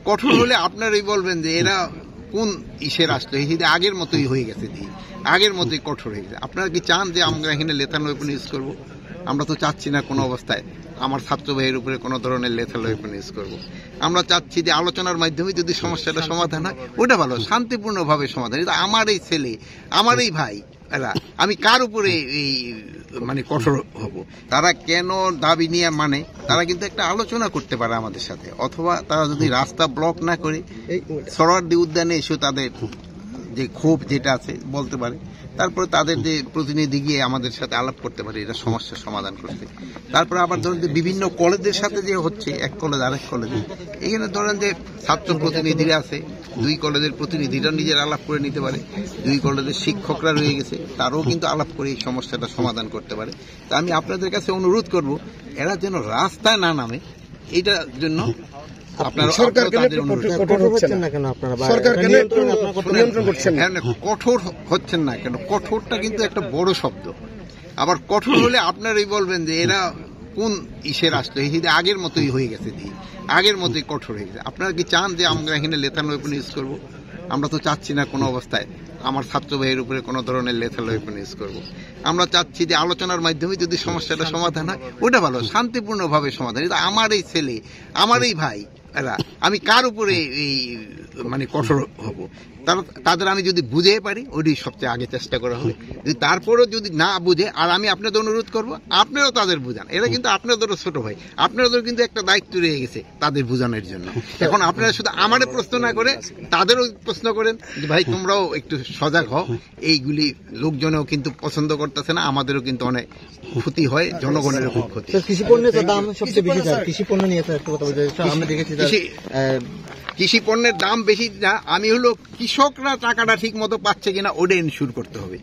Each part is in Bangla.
কঠোর হলে আপনারাই বলবেন যে এরা কোন ইসের আসলো, এই আগের মতোই হয়ে গেছে, আগের মতোই কঠোর হয়ে গেছে। আপনারা কি চান যে আমরা এখানে লেথাল ওয়েপন ইউজ করবো? আমরা তো চাচ্ছি না কোনো অবস্থায় আমার ছাত্র ভাইয়ের উপরে কোনো ধরনের লেথাল ওয়েপন ইউজ করবো। আমরা চাচ্ছি যে আলোচনার মাধ্যমে যদি সমস্যাটা সমাধান হয় ওটা ভালো, শান্তিপূর্ণভাবে সমাধান। এটা আমার এই ছেলে, আমার এই ভাই, এরা আমি কার উপরে এই মানে কঠোর হব? তারা কেন দাবি নিয়ে মানে তারা কিন্তু একটা আলোচনা করতে পারে আমাদের সাথে, অথবা তারা যদি রাস্তা ব্লক না করে সরোয়ার্দী উদ্যানে এসে তাদের যে ক্ষোভ যেটা আছে বলতে পারে, তারপরে তাদের যে প্রতিনিধি গিয়ে আমাদের সাথে আলাপ করতে পারে এটা সমস্যার সমাধান করতে। তারপরে আবার ধরেন যে বিভিন্ন কলেজের সাথে যে হচ্ছে, এক কলেজ আরেক কলেজে, এখানে ধরেন যে ছাত্র প্রতিনিধিরা আছে, দুই কলেজের প্রতিনিধিরা নিজের আলাপ করে নিতে পারে, দুই কলেজের শিক্ষকরা রয়ে গেছে, তারাও কিন্তু আলাপ করে এই সমস্যাটা সমাধান করতে পারে। তা আমি আপনাদের কাছে অনুরোধ করব এরা যেন রাস্তায় না নামে, এইটার জন্য কঠোর হচ্ছেন না কেন? কঠোরটা কিন্তু একটা বড় শব্দ। আবার কঠোর হলে আপনারাই বলবেন যে এরা কোন ইসের আসলো, এই আগের মতোই হয়ে গেছে, আগের মতোই কঠোর হয়ে গেছে। আপনারা কি চান যে আমরা এখানে লেথাল ওয়েপন ইউজ করবো? আমরা তো চাচ্ছি না কোনো অবস্থায় আমার ছাত্র ভাইয়ের উপরে কোনো ধরনের লেথাল ওয়েপন ইউজ করবো। আমরা চাচ্ছি যে আলোচনার মাধ্যমে যদি সমস্যাটা সমাধান হয় ওটা ভালো, শান্তিপূর্ণভাবে সমাধান। এটা আমার এই ছেলে, আমার এই ভাই, এরা আমি কার উপরে এই মানে কঠোর হব? তাদের আমি যদি বুঝে পারি ওইটাই সবচেয়ে আগে চেষ্টা করা হবে। তারপরেও যদি না বুঝে, আর আমি আপনাদের অনুরোধ করব আপনারাও তাদের বুঝান। এরা কিন্তু আপনাদেরও ছোট ভাই, আপনাদেরও কিন্তু একটা দায়িত্ব রয়ে গেছে তাদের বুঝানোর জন্য। এখন আপনারা শুধু আমাদের প্রশ্ন না করে তাদেরও প্রশ্ন করেন যে ভাই তোমরাও একটু সজাগ হও, এইগুলি লোকজনেও কিন্তু পছন্দ করতেছে না, আমাদেরও কিন্তু অনেক ক্ষতি হয়, জনগণেরও খুব ক্ষতি। কৃষি পণ্যের দাম সবচেয়ে বেশি, কৃষি পণ্য নিয়ে একটা কথা বলতে আমরা দেখেছি কৃষি পণ্যের দাম বেশি না, আমি হলো কৃষকরা টাকাটা ঠিক মতো পাচ্ছে কিনা ওটা ইনশিওর করতে হবে।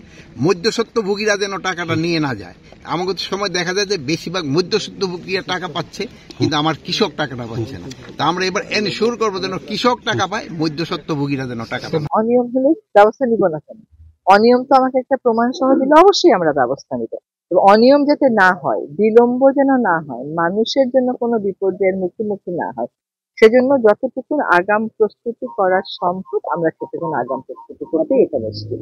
মধ্যস্বত্বভোগীরা যেন টাকাটা নিয়ে না যায়। আমাদের সময় দেখা যায় যে বেশিরভাগ মধ্যস্বত্বভোগীরা টাকা পাচ্ছে কিন্তু আমার কৃষক টাকাটা পাচ্ছে না। তা আমরা এবার এনশিওর করবো যেন কৃষক টাকা পায়, মধ্যস্বত্বভোগীরা যেন টাকা পায়। অনিয়ম হলে ব্যবস্থা নিব না কেন? অনিয়ম তো আমাকে একটা প্রমাণ সহ দিলে অবশ্যই আমরা ব্যবস্থা নিব। অনিয়ম যাতে না হয়, বিলম্ব যেন না হয়, মানুষের জন্য কোনো বিপর্যয়ের মুখোমুখি না হয়, সেজন্য যতটুকু আগাম প্রস্তুতি করা সম্ভব আমরা সেটুকু আগাম প্রস্তুতি করতে এটা বসছি।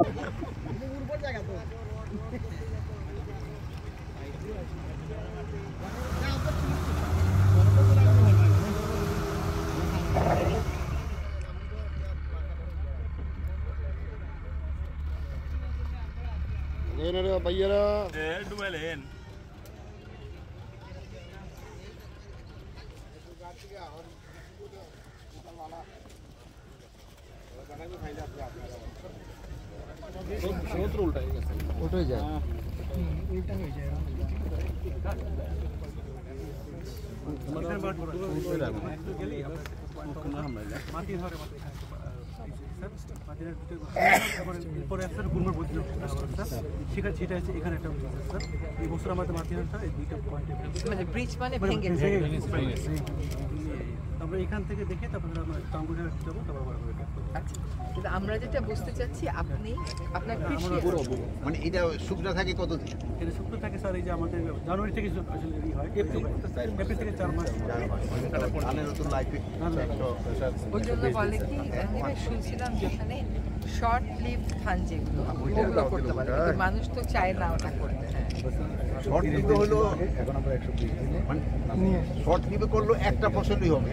ওটাই যায় এখানে একটা স্যার এই বছর আমাদের মাতৃহাটটা এই দুইটা পয়েন্টে মানে ব্রিজ মানে ভেঙে আমরা এখান থেকে দেখে তারপরে আমরা টাঙ্গুরে যাবো, তারপর আচ্ছা। কিন্তু আমরা যেটা বুঝতে চাচ্ছি আপনি আপনার কৃষি মানে এটা শুকনা থাকে কতদিন? এটা শুক্র থাকে স্যার, এই যে আমাদের জানুয়ারি থেকে আসলে হয়, এপ্রিল থেকে 4 মাস। ওই জন্য বলে কি আমি শুনছিলাম যেখানে শর্ট লিভ ফান্ড যেগুলো ওগুলো করতে পারে, মানুষ তো চায় না ওটা করতে। শর্ট লিভে হলো এখন আমরা 120 দিনে মানে শর্ট লিভে করলো একটা ফসলই হবে।